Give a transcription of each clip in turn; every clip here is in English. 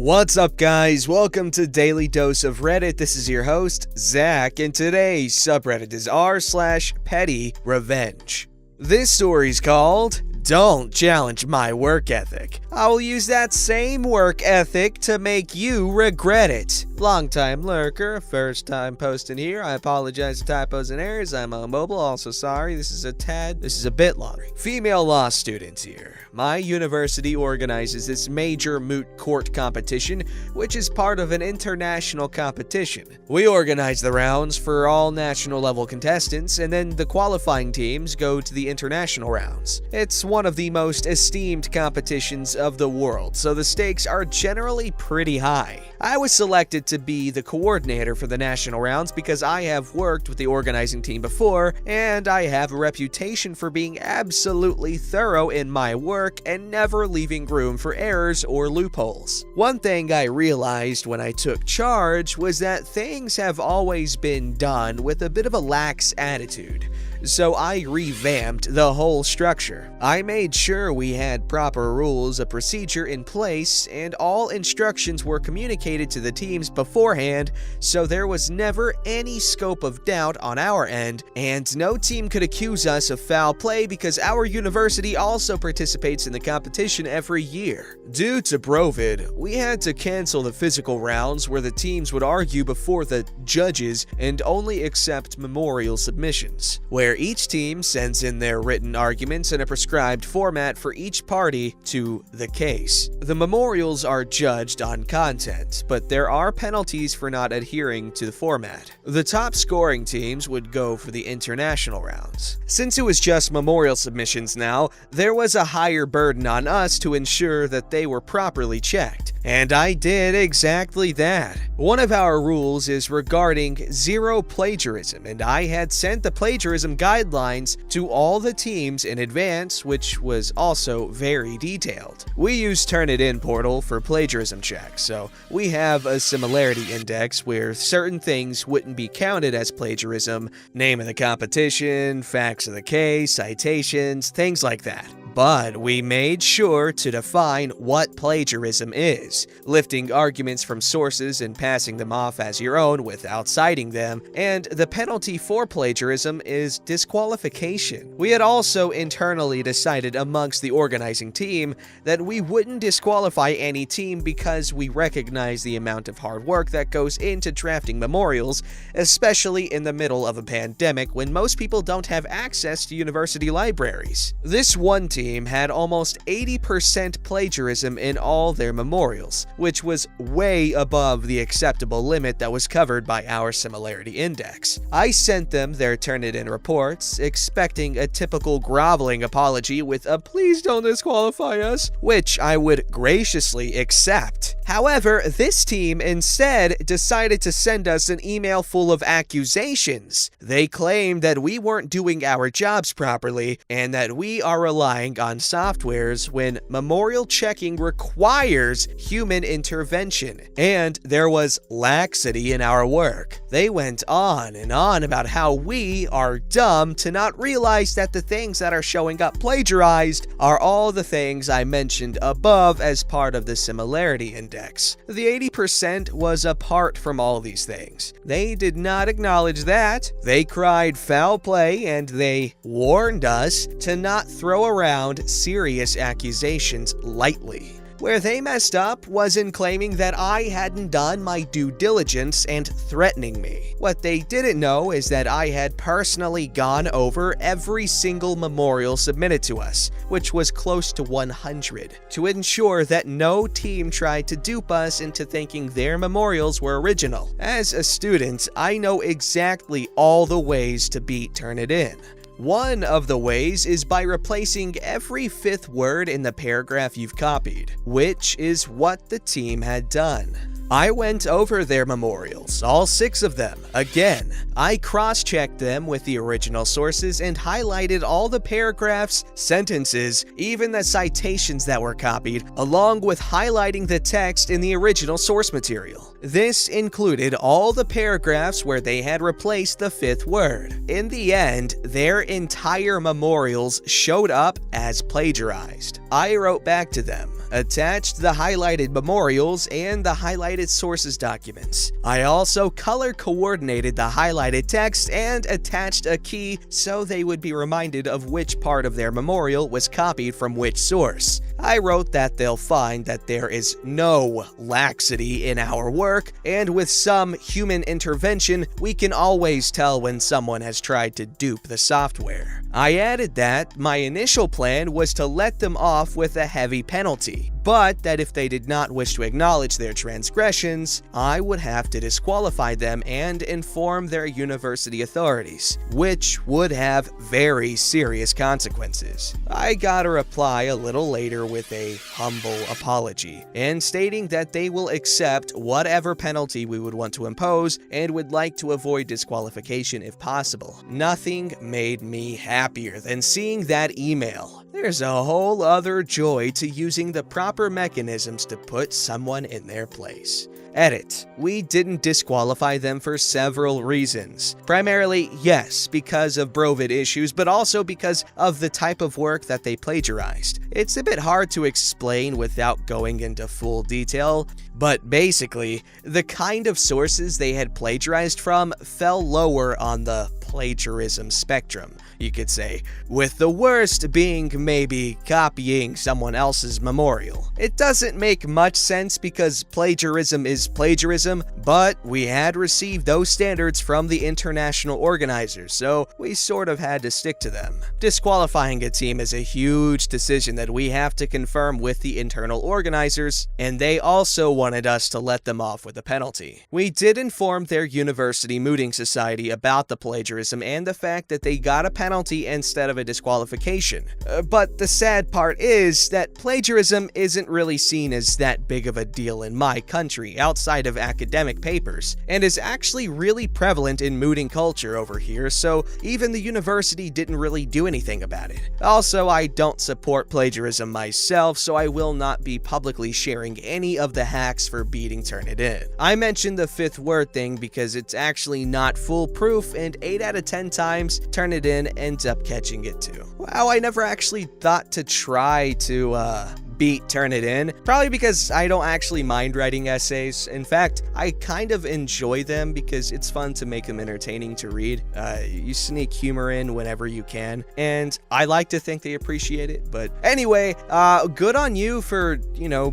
What's up, guys? Welcome to Daily Dose of Reddit. This is your host, Zach, and today's subreddit is r/PettyRevenge. This story's called Don't Challenge My Work Ethic. I will use that same work ethic to make you regret it. Long-time lurker, first-time posting here. I apologize for typos and errors. I'm on mobile, also sorry. This is a bit long. Female law students here. My university organizes this major moot court competition, which is part of an international competition. We organize the rounds for all national level contestants, and then the qualifying teams go to the international rounds. It's one of the most esteemed competitions of the world, so the stakes are generally pretty high. I was selected to be the coordinator for the national rounds because I have worked with the organizing team before, and I have a reputation for being absolutely thorough in my work and never leaving room for errors or loopholes. One thing I realized when I took charge was that things have always been done with a bit of a lax attitude. So I revamped the whole structure. I made sure we had proper rules of procedure in place, and all instructions were communicated to the teams beforehand, so there was never any scope of doubt on our end, and no team could accuse us of foul play because our university also participates in the competition every year. Due to Brovid, we had to cancel the physical rounds where the teams would argue before the judges and only accept memorial submissions, where each team sends in their written arguments in a prescribed format for each party to the case. The memorials are judged on content, but there are penalties for not adhering to the format. The top scoring teams would go for the international rounds. Since it was just memorial submissions now, there was a higher burden on us to ensure that they were properly checked. And I did exactly that. One of our rules is regarding zero plagiarism, and I had sent the plagiarism guidelines to all the teams in advance, which was also very detailed. We use Turnitin portal for plagiarism checks, so we have a similarity index where certain things wouldn't be counted as plagiarism: name of the competition, facts of the case, citations, things like that. But we made sure to define what plagiarism is, lifting arguments from sources and passing them off as your own without citing them, and the penalty for plagiarism is disqualification. We had also internally decided amongst the organizing team that we wouldn't disqualify any team because we recognize the amount of hard work that goes into drafting memorials, especially in the middle of a pandemic when most people don't have access to university libraries. This one team had almost 80% plagiarism in all their memorials, which was way above the acceptable limit that was covered by our similarity index. I sent them their Turnitin reports, expecting a typical groveling apology with a "please don't disqualify us," which I would graciously accept. However, this team instead decided to send us an email full of accusations. They claimed that we weren't doing our jobs properly and that we are relying on softwares when memorial checking requires human intervention, and there was laxity in our work. They went on and on about how we are dumb to not realize that the things that are showing up plagiarized are all the things I mentioned above as part of the similarity index. The 80% was apart from all these things. They did not acknowledge that. They cried foul play, and they warned us to not throw around serious accusations lightly. Where they messed up was in claiming that I hadn't done my due diligence and threatening me. What they didn't know is that I had personally gone over every single memorial submitted to us, which was close to 100, to ensure that no team tried to dupe us into thinking their memorials were original. As a student, I know exactly all the ways to beat Turnitin. One of the ways is by replacing every fifth word in the paragraph you've copied, which is what the team had done. I went over their memorials, all 6 of them, again. I cross-checked them with the original sources and highlighted all the paragraphs, sentences, even the citations that were copied, along with highlighting the text in the original source material. This included all the paragraphs where they had replaced the 5th word. In the end, their entire memorials showed up as plagiarized. I wrote back to them, attached the highlighted memorials and the highlighted sources documents. I also color coordinated the highlighted text and attached a key so they would be reminded of which part of their memorial was copied from which source. I wrote that they'll find that there is no laxity in our work, and with some human intervention, we can always tell when someone has tried to dupe the software. I added that my initial plan was to let them off with a heavy penalty, but that if they did not wish to acknowledge their transgressions, I would have to disqualify them and inform their university authorities, which would have very serious consequences. I got a reply a little later with a humble apology, and stating that they will accept whatever penalty we would want to impose and would like to avoid disqualification if possible. Nothing made me happier than seeing that email. There's a whole other joy to using the proper mechanisms to put someone in their place. Edit. We didn't disqualify them for several reasons. Primarily, yes, because of Brovid issues, but also because of the type of work that they plagiarized. It's a bit hard to explain without going into full detail, but basically, the kind of sources they had plagiarized from fell lower on the plagiarism spectrum, you could say, with the worst being maybe copying someone else's memorial. It doesn't make much sense because plagiarism is plagiarism, but we had received those standards from the international organizers, so we sort of had to stick to them. Disqualifying a team is a huge decision that we have to confirm with the internal organizers, and they also wanted us to let them off with a penalty. We did inform their university mooting society about the plagiarism and the fact that they got a penalty instead of a disqualification. But the sad part is that plagiarism isn't really seen as that big of a deal in my country outside of academic papers, and is actually really prevalent in mooting culture over here, so even the university didn't really do anything about it. Also, I don't support plagiarism myself, so I will not be publicly sharing any of the hacks for beating Turnitin. I mentioned the fifth word thing because it's actually not foolproof, and 8 out of 10 times, Turnitin ends up catching it too. Wow, I never actually thought to try to beat Turnitin, probably because I don't actually mind writing essays. In fact, I kind of enjoy them because it's fun to make them entertaining to read. You sneak humor in whenever you can, and I like to think they appreciate it. But anyway, good on you for,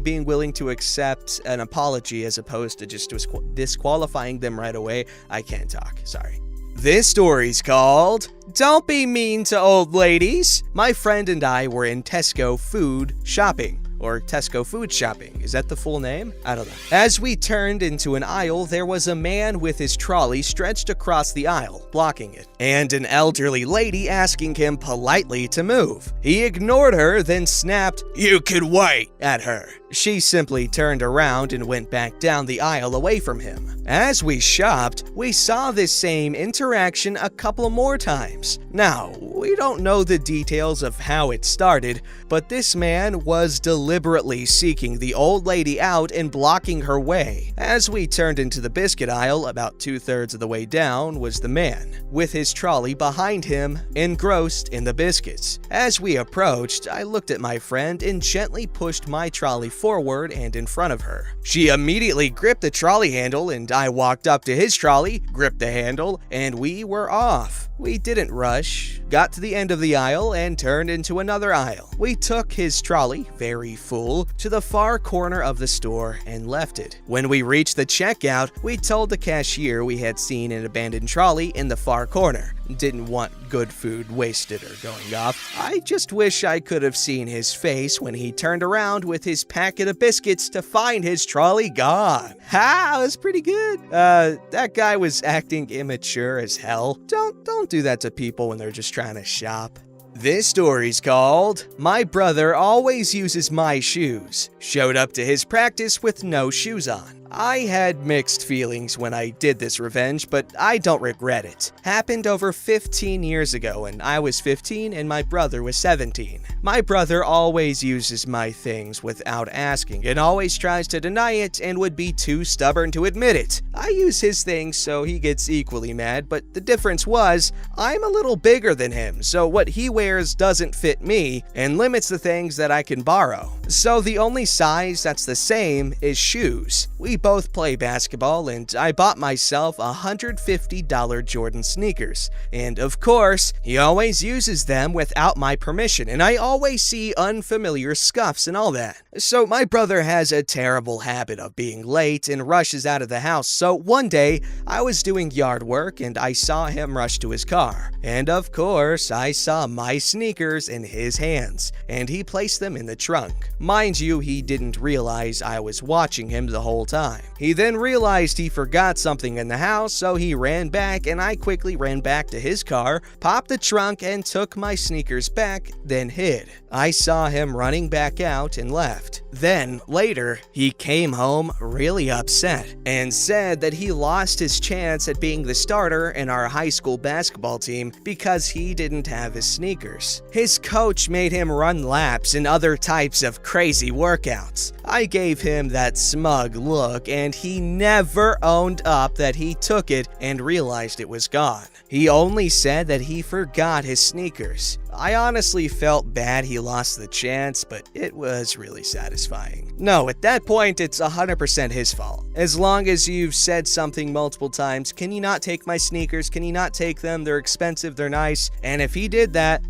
being willing to accept an apology as opposed to just disqualifying them right away. I can't talk, sorry. This story's called Don't Be Mean to Old Ladies. My friend and I were in Tesco food shopping. Or Tesco food shopping. Is that the full name? I don't know. As we turned into an aisle, there was a man with his trolley stretched across the aisle, blocking it, and an elderly lady asking him politely to move. He ignored her, then snapped, "You could wait," at her. She simply turned around and went back down the aisle away from him. As we shopped, we saw this same interaction a couple more times. Now, we don't know the details of how it started, but this man was deliberately seeking the old lady out and blocking her way. As we turned into the biscuit aisle, about 2/3 of the way down was the man, with his trolley behind him, engrossed in the biscuits. As we approached, I looked at my friend and gently pushed my trolley forward and in front of her. She immediately gripped the trolley handle, and I walked up to his trolley, gripped the handle, and we were off. We didn't rush, got to the end of the aisle, and turned into another aisle. We took his trolley, very full, to the far corner of the store and left it. When we reached the checkout, we told the cashier we had seen an abandoned trolley in the far corner. Didn't want good food wasted or going off. I just wish I could have seen his face when he turned around with his packet of biscuits to find his trolley gone. Ha, it was pretty good. That guy was acting immature as hell. Don't do that to people when they're just trying to shop. This story's called My Brother Always Uses My Shoes. Showed up to his practice with no shoes on. I had mixed feelings when I did this revenge, but I don't regret it. Happened over 15 years ago, and I was 15 and my brother was 17. My brother always uses my things without asking and always tries to deny it and would be too stubborn to admit it. I use his things so he gets equally mad, but the difference was I'm a little bigger than him, so what he wears theirs doesn't fit me and limits the things that I can borrow. So the only size that's the same is shoes. We both play basketball and I bought myself $150 Jordan sneakers. And of course, he always uses them without my permission and I always see unfamiliar scuffs and all that. So my brother has a terrible habit of being late and rushes out of the house. So one day, I was doing yard work and I saw him rush to his car. And of course, I saw my sneakers in his hands and he placed them in the trunk. Mind you, he didn't realize I was watching him the whole time. He then realized he forgot something in the house, so he ran back and I quickly ran back to his car, popped the trunk and took my sneakers back, then hid. I saw him running back out and left. Then, later, he came home really upset and said that he lost his chance at being the starter in our high school basketball team because he didn't have his sneakers. His coach made him run laps and other types of crazy workouts. I gave him that smug look and he never owned up that he took it and realized it was gone. He only said that he forgot his sneakers. I honestly felt bad he lost the chance, but it was really satisfying. No, at that point, it's 100% his fault. As long as you've said something multiple times, can you not take my sneakers? Can you not take them? They're expensive, they're nice. And if he did that,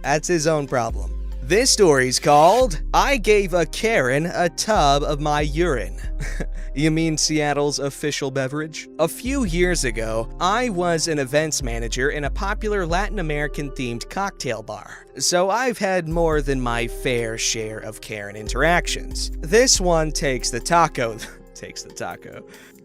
that's his own problem. This story's called, I Gave a Karen a Tub of My Urine. You mean Seattle's official beverage? A few years ago, I was an events manager in a popular Latin American themed cocktail bar. So I've had more than my fair share of Karen interactions. This one takes the taco.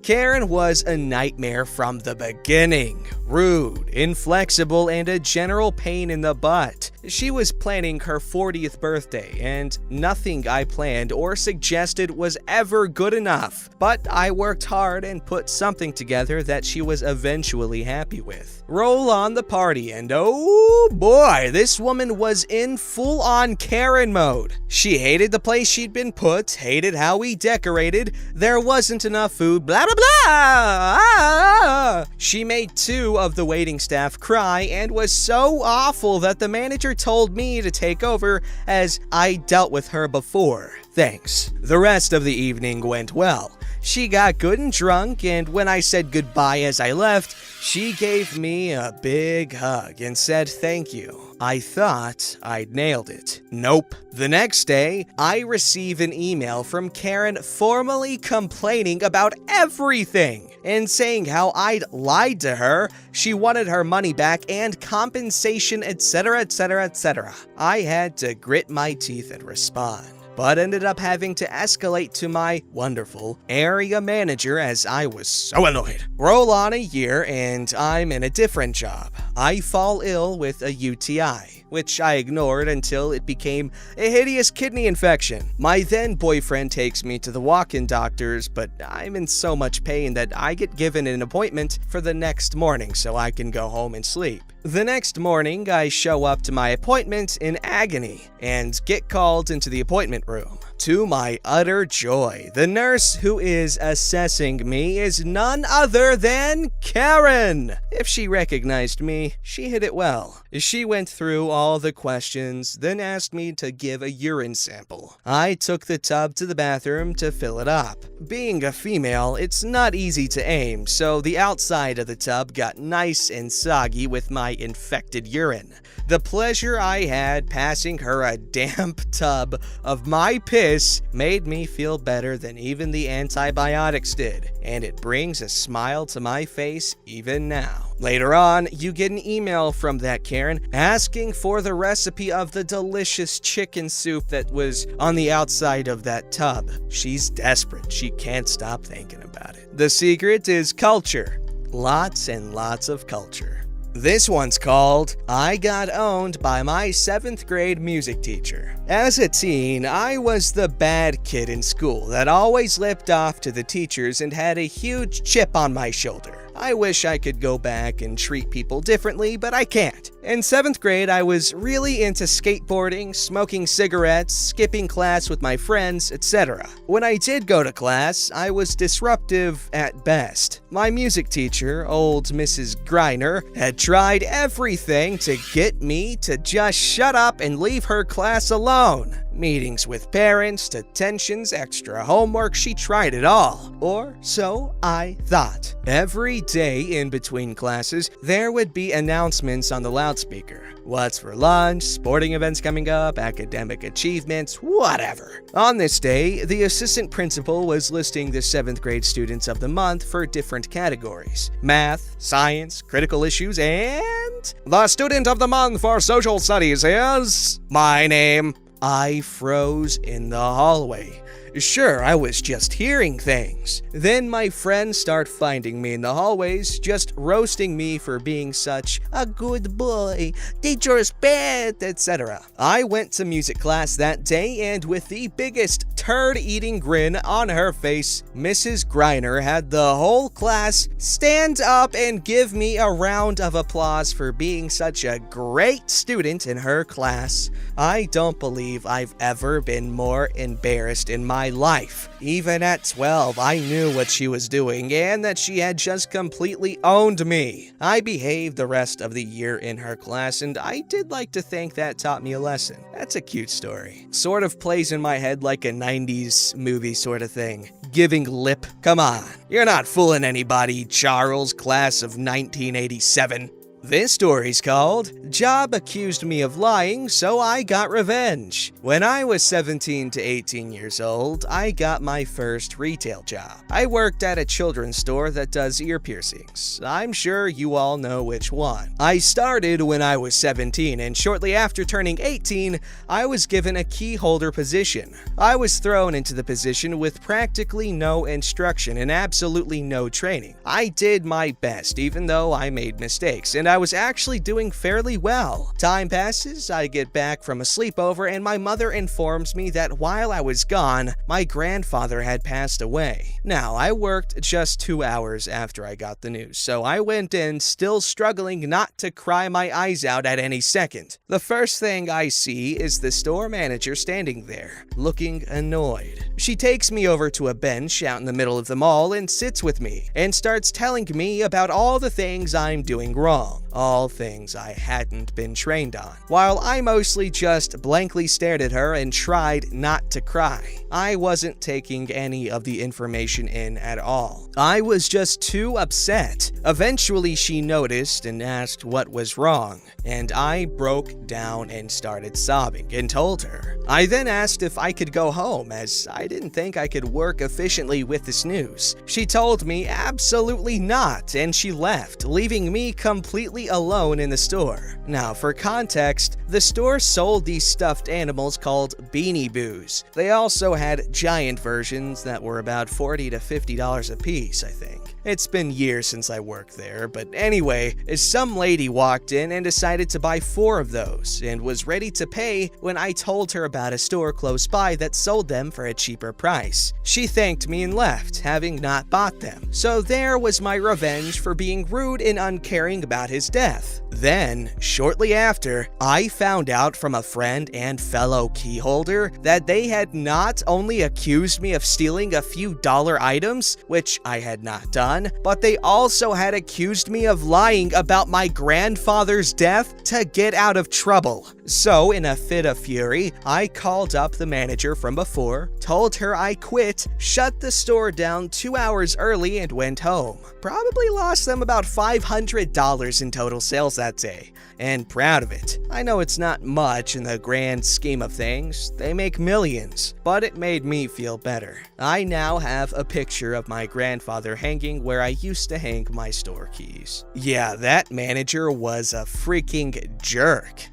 Karen was a nightmare from the beginning. Rude, inflexible, and a general pain in the butt. She was planning her 40th birthday, and nothing I planned or suggested was ever good enough. But I worked hard and put something together that she was eventually happy with. Roll on the party, and oh boy, this woman was in full-on Karen mode. She hated the place she'd been put, hated how we decorated, there wasn't enough food, blah blah blah. She made 2 of the waiting staff cry and was so awful that the manager told me to take over as I dealt with her before. Thanks. The rest of the evening went well. She got good and drunk, and when I said goodbye as I left, she gave me a big hug and said thank you. I thought I'd nailed it. Nope. The next day, I receive an email from Karen formally complaining about everything and saying how I'd lied to her, she wanted her money back and compensation, etc, etc, etc. I had to grit my teeth and respond, but ended up having to escalate to my wonderful area manager as I was so annoyed. Roll on a year and I'm in a different job. I fall ill with a UTI, which I ignored until it became a hideous kidney infection. My then boyfriend takes me to the walk-in doctors, but I'm in so much pain that I get given an appointment for the next morning so I can go home and sleep. The next morning, I show up to my appointment in agony and get called into the appointment room. To my utter joy, the nurse who is assessing me is none other than Karen. If she recognized me, she hit it well. She went through all the questions, then asked me to give a urine sample. I took the tub to the bathroom to fill it up. Being a female, it's not easy to aim, so the outside of the tub got nice and soggy with my infected urine. The pleasure I had passing her a damp tub of my piss made me feel better than even the antibiotics did, and it brings a smile to my face even now. Later on, you get an email from that Karen asking for the recipe of the delicious chicken soup that was on the outside of that tub. She's desperate. She can't stop thinking about it. The secret is culture. Lots and lots of culture. This one's called, I Got Owned by My 7th Grade Music Teacher. As a teen, I was the bad kid in school that always lipped off to the teachers and had a huge chip on my shoulder. I wish I could go back and treat people differently, but I can't. In 7th grade, I was really into skateboarding, smoking cigarettes, skipping class with my friends, etc. When I did go to class, I was disruptive at best. My music teacher, old Mrs. Griner, had tried everything to get me to just shut up and leave her class alone. Meetings with parents, detentions, extra homework, she tried it all. Or so I thought. Every day in between classes, there would be announcements on the loudspeaker. What's for lunch, sporting events coming up, academic achievements, whatever. On this day, the assistant principal was listing the 7th grade students of the month for different categories. Math, science, critical issues, and the student of the month for social studies is my name. I froze in the hallway. Sure, I was just hearing things. Then my friends start finding me in the hallways, just roasting me for being such a good boy, teacher's pet, etc. I went to music class that day, and with the biggest turd-eating grin on her face, Mrs. Griner had the whole class stand up and give me a round of applause for being such a great student in her class. I don't believe I've ever been more embarrassed in my life. Even at 12, I knew what she was doing and that she had just completely owned me. I behaved the rest of the year in her class, and I did like to think that taught me a lesson. That's a cute story. Sort of plays in my head like a 90s movie sort of thing. Giving lip. Come on. You're not fooling anybody, Charles, class of 1987. This story's called Job Accused Me of Lying, So I Got Revenge. When I was 17 to 18 years old, I got my first retail job. I worked at a children's store that does ear piercings. I'm sure you all know which one. I started when I was 17, and shortly after turning 18, I was given a key holder position. I was thrown into the position with practically no instruction and absolutely no training. I did my best, even though I made mistakes, and I was actually doing fairly well. Time passes, I get back from a sleepover, and my mother informs me that while I was gone, my grandfather had passed away. Now, I worked just 2 hours after I got the news, so I went in still struggling not to cry my eyes out at any second. The first thing I see is the store manager standing there, looking annoyed. She takes me over to a bench out in the middle of the mall and sits with me, and starts telling me about all the things I'm doing wrong. All things I hadn't been trained on. While I mostly just blankly stared at her and tried not to cry. I wasn't taking any of the information in at all. I was just too upset. Eventually she noticed and asked what was wrong, and I broke down and started sobbing and told her. I then asked if I could go home, as I didn't think I could work efficiently with this news. She told me absolutely not, and she left, leaving me completely alone in the store. Now, for context, the store sold these stuffed animals called Beanie Boos. They also had giant versions that were about $40 to $50 a piece, I think. It's been years since I worked there, but anyway, some lady walked in and decided to buy 4 of those, and was ready to pay when I told her about a store close by that sold them for a cheaper price. She thanked me and left, having not bought them. So there was my revenge for being rude and uncaring about his death. Then, shortly after, I found out from a friend and fellow keyholder that they had not only accused me of stealing a few dollar items, which I had not done, but they also had accused me of lying about my grandfather's death to get out of trouble. So, in a fit of fury, I called up the manager from before, told her I quit, shut the store down 2 hours early, and went home. Probably lost them about $500 in total sales that day, and proud of it. I know it's not much in the grand scheme of things, they make millions, but it made me feel better. I now have a picture of my grandfather hanging building where I used to hang my store keys. Yeah, that manager was a freaking jerk.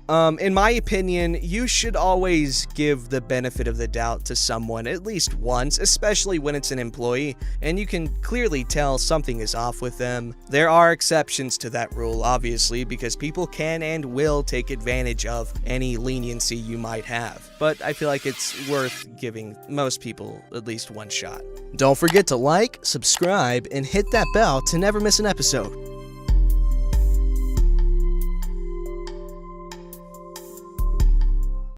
In my opinion, you should always give the benefit of the doubt to someone at least once, especially when it's an employee, and you can clearly tell something is off with them. There are exceptions to that rule, obviously, because people can and will take advantage of any leniency you might have, but I feel like it's worth giving most people at least one shot. Don't forget to like, subscribe, and hit that bell to never miss an episode.